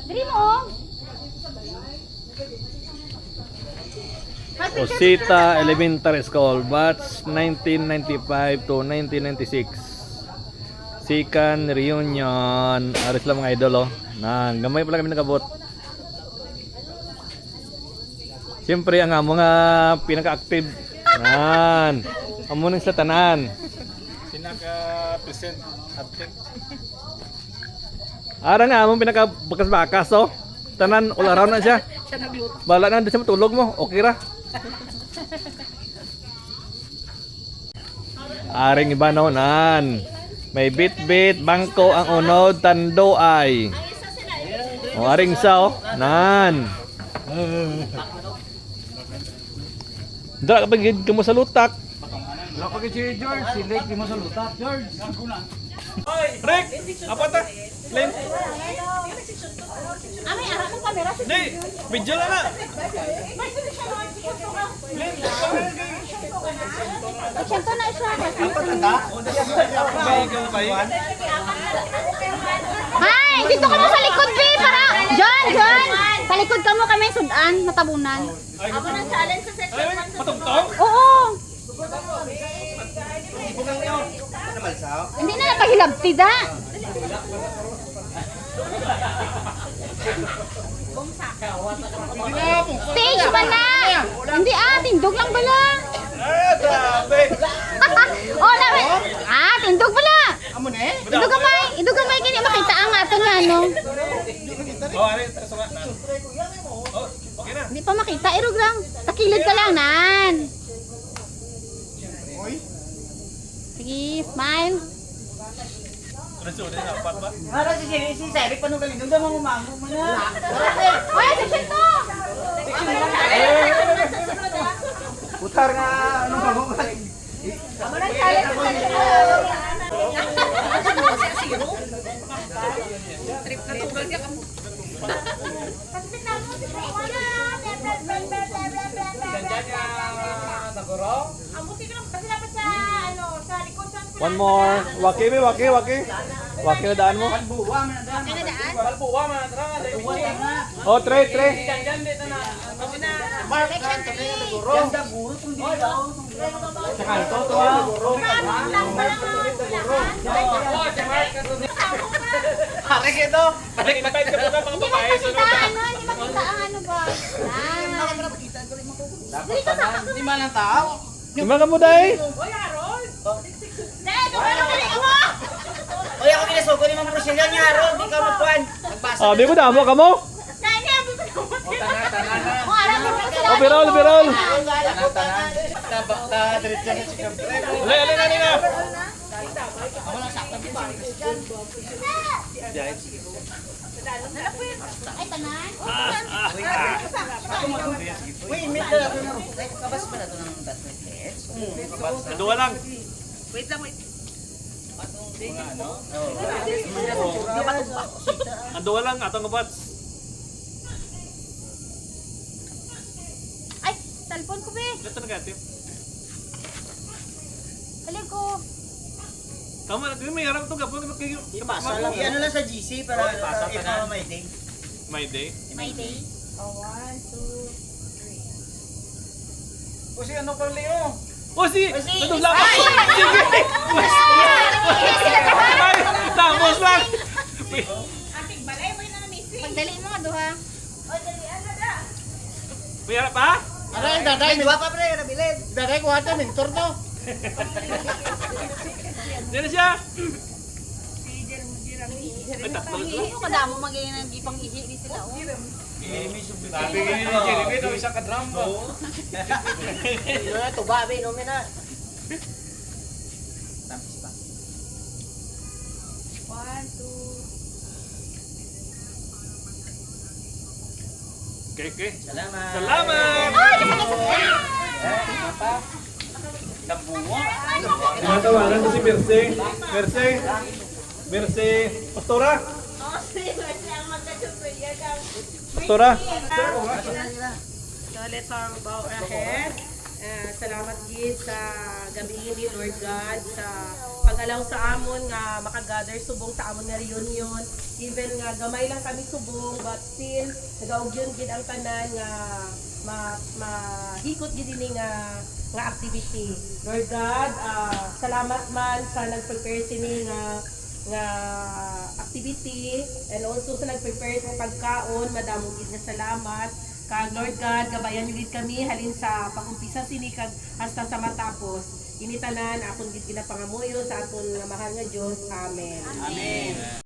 Diri mo. Osita Elementary School, batch 1995 to 1996. Second reunion. Aris lang mga idol, oh. Nan, gamay pala kami nakabot. Siyempre ang amo nga pinaka-active. Nan. Amo nang sa tanan. Pinaka-present active. Ara nga amo pinaka-bakas-bakas, oh. Tanan all around na siya. Bala na sa matulog mo. Okay ra. Aring iba no nan. May bit-bit, bangko ang unod, tando ay. O aring isa oh, nan. Dra ka pagid mo sa lutak. Wala pa kay George, silek di mo sa lutak. George, Rick, apa ta? Len. Amay ara ko kamera sa. Di, video na na. Siyento na siya. Hi, dito ka mo sa likod, Bi, para John. Sa likod ka mo kami sudan, natabunan. Amo nang challenge sa section 1. Patugtog? Oo. Hindi na napahilabti da. Stage ba na? Hindi tindog lang bala. Oh, namin. Tindog bala. Indog gamay kini makita ang ato nga no. Oh, ari sunga na. Oh, okay na. Hindi pa makita irog lang. Takilid ka lang nan. Sige, smile. Sunod na dapat ba? Para si Cedric panugaling doon mo umango mo na. Oy, section to. Putar nga ano ba mo? Amo nang challenge sa trip na tugal ka mo. Kasi tamo si Wala. Amuti ka lang kasi dapat sa ano, sa likod sa One more. Waki be, waki. Waki na daan mo. Buwa man na daan. Balbuwa man tra nga. Oh, tre. Janjan dito na. Mark section 3. Ganda guro kung di daw. Sa kanto to. Balik ito. Balik ka po mga babae sunod. Hindi makita ang ano ba? Dito sa Di man lang tao. Gimana kamu dai? Oy ako kinasuko ni Ma'am Roselia niya ron, di ka mapuan. Nagbasa. Oh, di mo damo kamo? Oh, birol. Tanan. Ta diretso na si Kamp. Alina. Ay, tanan. Uy, meet na to na. Kabas pa na to ng batteries. Dua lang. Wait lang. Ang dua lang atong bats. Ay, cellphone ko be. Ito negative. Alam ko. Kamu na may harap to gapon kayo. Ipasa lang. Ano lang sa GC para ikaw may day. My day. My day. Oh, 1, 2. O si ano pa Leo? Oh, si. Natulak. Sige. Ay, tapos lang. Pagdali mo duha. May harap pa? Aray, daday, di ba pa pre, nabilin. Daday ko ata mentor to. Dito siya. Ay, tatlo lang. Ano kada mo magiging nagipang ihi di sila. Sabi ni Jeremy do isa ka drum ba. Tuba be no mena. Tapos pa. 1, 2. Okay. Salamat. Salamat. Tabuwa. Tinatawaran ko si Merce. Merce. Pastora. Pastora. So let's all bow our head. Salamat gid sa gabi ni Lord God sa pag-allow sa amon nga makagather subong sa amon nga reunion. Even nga gamay lang kami subong but still nagaugyon gid ang tanan nga mahikot gid ini nga activity. Lord God, salamat man sa nag-prepare sini nga activity and also sa nag-prepare ng pagkaon, madamo gid nga salamat. Kag Lord God, gabayan niyo gid kami halin sa pag-umpisa sini kag hasta sa matapos. Ini tanan akon gid ginapangamuyo sa aton nga mahal nga Dios. Amen. Amen.